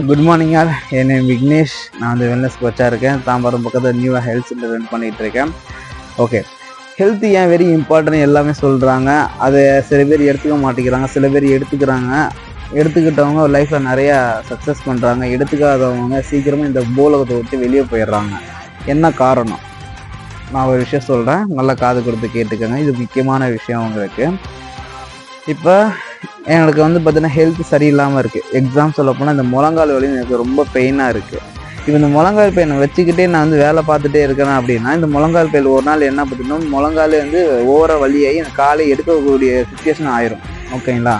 Good morning யார். என் name Vignesh. நான் வந்து வெல்னஸ் கோச்சாக இருக்கேன். தாம்பரம் பக்கத்தில் நியூவாக ஹெல்த் சென்டர் ரன் பண்ணிகிட்டு இருக்கேன். ஓகே, ஹெல்த் ஏன் வெரி இம்பார்ட்டன்ட் எல்லாமே சொல்கிறாங்க. அதை சில பேர் எடுத்துக்க மாட்டேங்கிறாங்க, சில பேர் எடுத்துக்கிறாங்க. எடுத்துக்கிட்டவங்க லைஃப்பில் நிறையா சக்ஸஸ் பண்ணுறாங்க. எடுத்துக்காதவங்க சீக்கிரமாக இந்த பூலகத்தை விட்டு வெளியே போயிடுறாங்க. என்ன காரணம்? நான் ஒரு விஷயம் சொல்கிறேன், நல்லா காது கொடுத்து கேட்டுக்கோங்க. இது முக்கியமான விஷயம் உங்களுக்கு. இப்போ எனக்கு வந்து பார்த்தீங்கன்னா ஹெல்த் சரியில்லாமல் இருக்குது. எக்ஸாம் சொல்ல போனால் இந்த முழங்கால் வலி எனக்கு ரொம்ப பெயினாக இருக்குது. இப்போ இந்த முழங்கால் பெயினை வச்சுக்கிட்டே நான் வந்து வேலை பார்த்துட்டே இருக்கிறேன் அப்படின்னா, இந்த முழங்கால் பெயின் ஒரு நாள் என்ன பார்த்தீங்கன்னா முழங்காலே வந்து ஓவர வலியாகி எனக்கு காலை எடுக்கக்கூடிய சுச்சுவேஷன் ஆயிரும். ஓகேங்களா?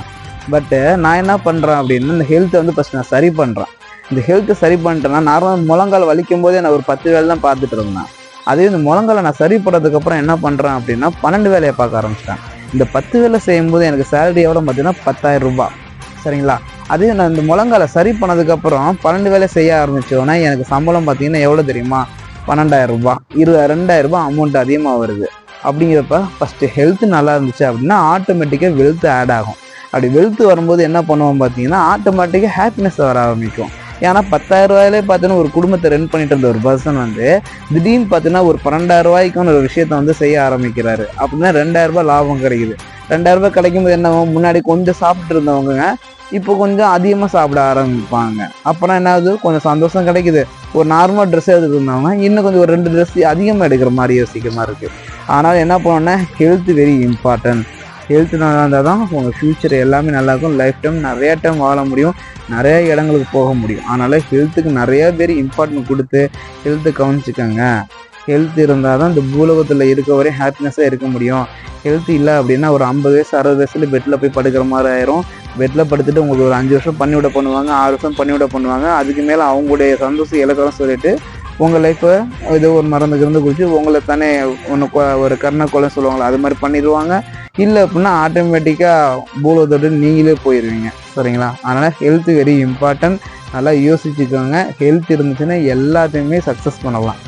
பட்டு நான் என்ன பண்ணுறேன் அப்படின்னா, இந்த ஹெல்த்தை வந்து ஃபஸ்ட் நான் சரி பண்ணுறேன். இந்த ஹெல்த்தை சரி பண்ணிட்டேன்னா நார்மலாக முழங்கால் வலிக்கும் போதே நான் ஒரு 10 வேலை தான் பார்த்துட்டு இருந்தேன். அதே இந்த முழங்காலை நான் சரி பண்ணதுக்கப்புறம் என்ன பண்ணுறேன் அப்படின்னா 12 வேலையை பார்க்க ஆரம்பிச்சிட்டேன். இந்த 10 வேலை செய்யும்போது எனக்கு சேலரி எவ்வளோ பார்த்தீங்கன்னா 10,000 ரூபாய். சரிங்களா? அதே நான் இந்த முழங்காலை சரி பண்ணதுக்கப்புறம் 12 வேலை செய்ய ஆரம்பித்தோன்னா எனக்கு சம்பளம் பார்த்தீங்கன்னா எவ்வளோ தெரியுமா? 12,000 ரூபாய், 2,000 ரூபாய் அமௌண்ட் அதிகமாக வருது. அப்படிங்கிறப்ப ஃபஸ்ட்டு ஹெல்த் நல்லா இருந்துச்சு அப்படின்னா ஆட்டோமேட்டிக்காக வெல்த் ஆட் ஆகும். அப்படி வெல்த் வரும்போது என்ன பண்ணுவோம் பார்த்தீங்கன்னா ஆட்டோமேட்டிக்காக ஹாப்பினஸ் வர ஆரம்பிக்கும். ஏன்னா 10,000 ரூபாயிலே பார்த்தீங்கன்னா ஒரு குடும்பத்தை ரன் பண்ணிட்டு இருந்த ஒரு பர்சன் வந்து திடீர்னு பார்த்தீங்கன்னா ஒரு 12,000 ரூபாய்க்கான ஒரு விஷயத்த வந்து செய்ய ஆரம்பிக்கிறாரு. அப்படின்னா 2,000 ரூபாய் லாபம் கிடைக்குது. 2,000 ரூபாய் கிடைக்கும்போது என்ன ஆகும்? முன்னாடி கொஞ்சம் சாப்பிட்டு இருந்தவங்க இப்போ கொஞ்சம் அதிகமாக சாப்பிட ஆரம்பிப்பாங்க. அப்புறம் என்ன ஆகுது? கொஞ்சம் சந்தோஷம் கிடைக்குது. ஒரு நார்மல் ட்ரெஸ் எடுத்துட்டு இருந்தவங்க இன்னும் கொஞ்சம் ஒரு 2 ட்ரெஸ் அதிகமாக எடுக்கிற மாதிரி யோசிக்கிற மாதிரி இருக்குது. ஆனால் என்ன பண்ணோன்னா ஹெல்த் வெரி இம்பார்ட்டன்ட். ஹெல்த் நல்லா இருந்தால் தான் உங்கள் ஃப்யூச்சர் எல்லாமே நல்லாயிருக்கும். லைஃப் டைம் நிறையா டைம் வாழ முடியும், நிறைய இடங்களுக்கு போக முடியும். அதனால் ஹெல்த்துக்கு நிறையா பேர் இம்பார்ட்டன்ட் கொடுத்து ஹெல்த்தை கவனிச்சுக்கோங்க. ஹெல்த் இருந்தால் தான் இந்த பூலோகத்தில் இருக்க வரையும் ஹாப்பினஸ்ஸாக இருக்க முடியும். ஹெல்த் இல்லை அப்படின்னா ஒரு 50 வயசு 60 வயசுல பெட்டில் போய் படுக்கிற மாதிரி ஆயிரும். பெட்டில் படுத்துட்டு உங்களுக்கு ஒரு 5 வருஷம் பண்ணிவிட பண்ணுவாங்க, 6 வருஷம் பண்ணிவிட பண்ணுவாங்க. அதுக்கு மேலே அவங்களுடைய சந்தோஷம் இழக்கிறோம் சொல்லிட்டு உங்கள் லைஃப்பை ஏதோ ஒரு மருந்து குடிச்சு உங்களை தானே ஒன்று ஒரு கருணை கொலை சொல்லுவாங்களே அது மாதிரி பண்ணிடுவாங்க. இல்லை அப்படின்னா ஆட்டோமேட்டிக்காக பூலோகத்தோடு நீங்களே போயிடுவீங்க. சரிங்களா? அதனால் ஹெல்த் வெரி இம்பார்ட்டன்ட். நல்லா யோசிச்சுக்கோங்க. ஹெல்த் இருந்துச்சுன்னா எல்லாத்தையுமே சக்ஸஸ் பண்ணலாம்.